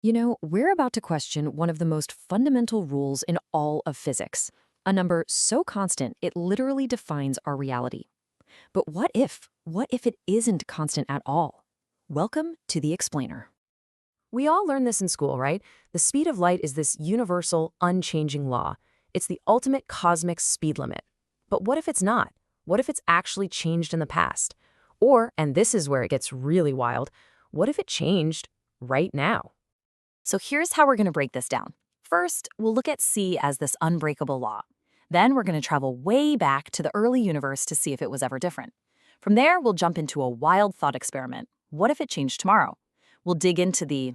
We're about to question one of the most fundamental rules in all of physics, a number so constant it literally defines our reality. But what if? What if it isn't constant at all? Welcome to the Explainer. We all learn this in school, right? The speed of light is this universal, unchanging law. It's the ultimate cosmic speed limit. But what if it's not? What if it's actually changed in the past? Or, and this is where it gets really wild, what if it changed right now? So here's how we're going to break this down. First, we'll look at C as this unbreakable law. Then we're going to travel way back to the early universe to see if it was ever different. From there, we'll jump into a wild thought experiment. What if it changed tomorrow? We'll dig into the,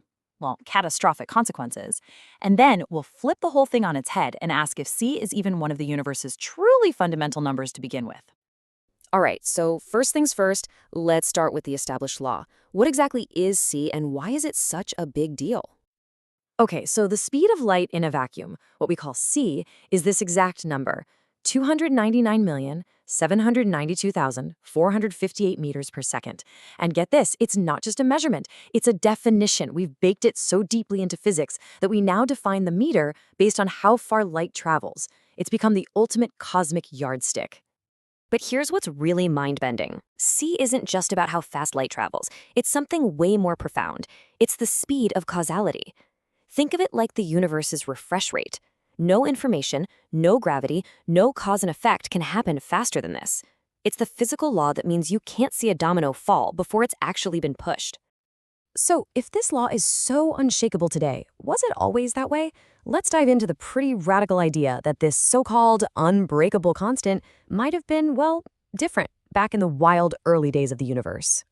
catastrophic consequences. And then we'll flip the whole thing on its head and ask if C is even one of the universe's truly fundamental numbers to begin with. All right, so first things first, let's start with the established law. What exactly is C and why is it such a big deal? Okay, so the speed of light in a vacuum, what we call C, is this exact number, 299,792,458 meters per second. And get this, it's not just a measurement, it's a definition. We've baked it so deeply into physics that we now define the meter based on how far light travels. It's become the ultimate cosmic yardstick. But here's what's really mind-bending. C isn't just about how fast light travels. It's something way more profound. It's the speed of causality. Think of it like the universe's refresh rate. No information, no gravity, no cause and effect can happen faster than this. It's the physical law that means you can't see a domino fall before it's actually been pushed. So, if this law is so unshakable today, was it always that way? Let's dive into the pretty radical idea that this so-called unbreakable constant might have been, different back in the wild early days of the universe.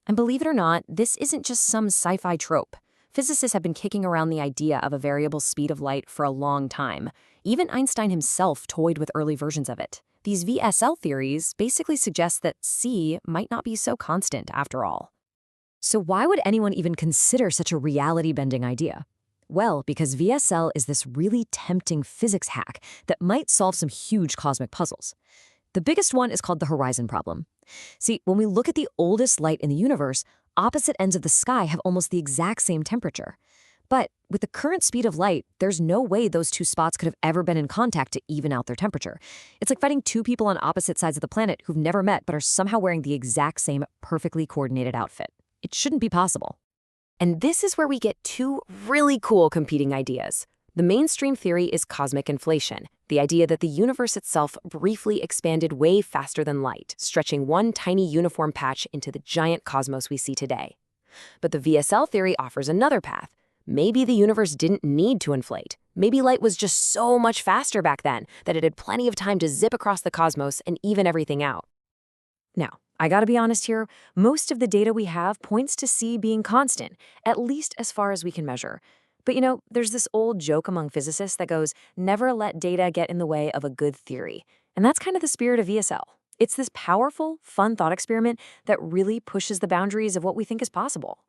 And believe it or not, this isn't just some sci-fi trope. Physicists have been kicking around the idea of a variable speed of light for a long time. Even Einstein himself toyed with early versions of it. These VSL theories basically suggest that C might not be so constant after all. So why would anyone even consider such a reality-bending idea? Well, because VSL is this really tempting physics hack that might solve some huge cosmic puzzles. The biggest one is called the horizon problem. See, when we look at the oldest light in the universe, opposite ends of the sky have almost the exact same temperature. But with the current speed of light, there's no way those two spots could have ever been in contact to even out their temperature. It's like fighting two people on opposite sides of the planet who've never met but are somehow wearing the exact same perfectly coordinated outfit. It shouldn't be possible. And this is where we get two really cool competing ideas. The mainstream theory is cosmic inflation, the idea that the universe itself briefly expanded way faster than light, stretching one tiny uniform patch into the giant cosmos we see today. But the VSL theory offers another path. Maybe the universe didn't need to inflate. Maybe light was just so much faster back then that it had plenty of time to zip across the cosmos and even everything out. Now, I gotta be honest here, most of the data we have points to C being constant, at least as far as we can measure. But there's this old joke among physicists that goes, never let data get in the way of a good theory. And that's kind of the spirit of VSL. It's this powerful, fun thought experiment that really pushes the boundaries of what we think is possible.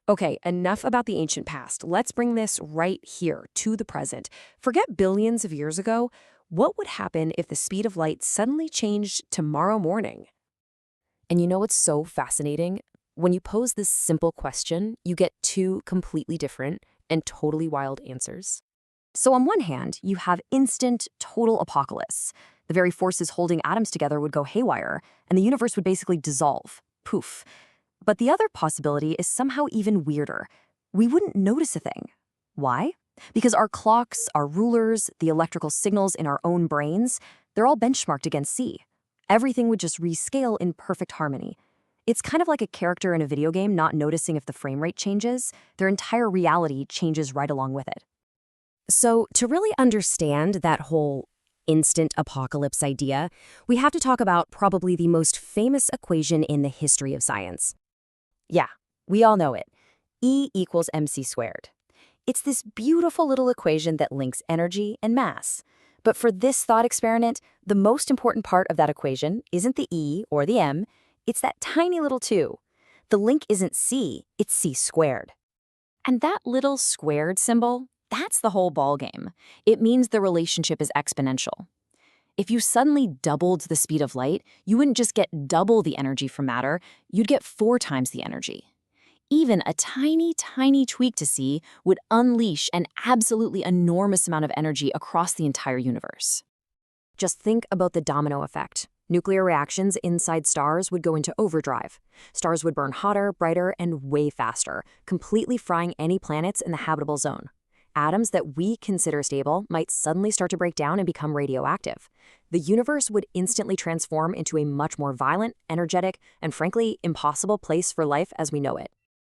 Okay, enough about the ancient past. Let's bring this right here to the present. Forget billions of years ago. What would happen if the speed of light suddenly changed tomorrow morning? And you know what's so fascinating? When you pose this simple question, you get two completely different and totally wild answers. So on one hand, you have instant, total apocalypse. The very forces holding atoms together would go haywire, and the universe would basically dissolve. Poof. But the other possibility is somehow even weirder. We wouldn't notice a thing. Why? Because our clocks, our rulers, the electrical signals in our own brains, they're all benchmarked against C. Everything would just rescale in perfect harmony. It's kind of like a character in a video game not noticing if the frame rate changes. Their entire reality changes right along with it. So to really understand that whole instant apocalypse idea, we have to talk about probably the most famous equation in the history of science. Yeah, we all know it. E equals mc squared. It's this beautiful little equation that links energy and mass. But for this thought experiment, the most important part of that equation isn't the E or the m, it's that tiny little 2. The link isn't C, it's c squared. And that little squared symbol, that's the whole ballgame. It means the relationship is exponential. If you suddenly doubled the speed of light, you wouldn't just get double the energy from matter, you'd get 4 times the energy. Even a tiny, tiny tweak to C would unleash an absolutely enormous amount of energy across the entire universe. Just think about the domino effect. Nuclear reactions inside stars would go into overdrive. Stars would burn hotter, brighter, and way faster, completely frying any planets in the habitable zone. Atoms that we consider stable might suddenly start to break down and become radioactive. The universe would instantly transform into a much more violent, energetic, and frankly, impossible place for life as we know it.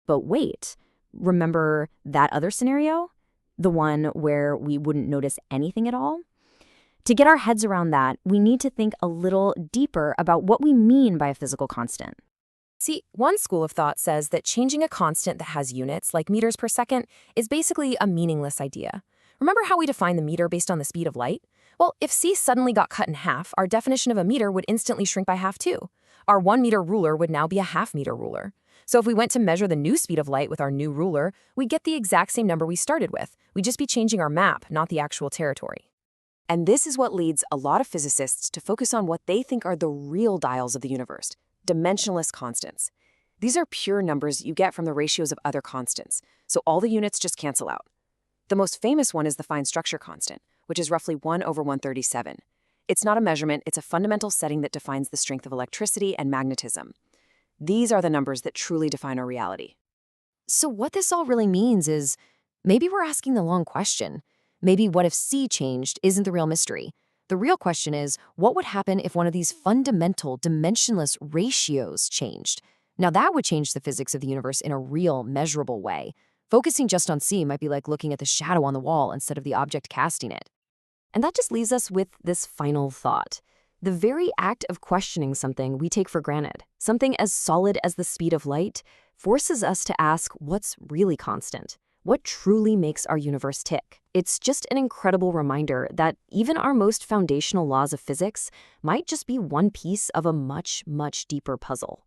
But wait, remember that other scenario? The one where we wouldn't notice anything at all? To get our heads around that, we need to think a little deeper about what we mean by a physical constant. See, one school of thought says that changing a constant that has units, like meters per second, is basically a meaningless idea. Remember how we define the meter based on the speed of light? Well, if c suddenly got cut in half, our definition of a meter would instantly shrink by half too. Our 1-meter ruler would now be a half-meter ruler. So if we went to measure the new speed of light with our new ruler, we'd get the exact same number we started with. We'd just be changing our map, not the actual territory. And this is what leads a lot of physicists to focus on what they think are the real dials of the universe, dimensionless constants. These are pure numbers you get from the ratios of other constants, so all the units just cancel out. The most famous one is the fine structure constant, which is roughly 1/137. It's not a measurement, it's a fundamental setting that defines the strength of electricity and magnetism. These are the numbers that truly define our reality. So what this all really means is, maybe we're asking the wrong question. Maybe what if C changed isn't the real mystery. The real question is, what would happen if one of these fundamental dimensionless ratios changed? Now that would change the physics of the universe in a real, measurable way. Focusing just on C might be like looking at the shadow on the wall instead of the object casting it. And that just leaves us with this final thought. The very act of questioning something we take for granted, something as solid as the speed of light, forces us to ask what's really constant. What truly makes our universe tick? It's just an incredible reminder that even our most foundational laws of physics might just be one piece of a much, much deeper puzzle.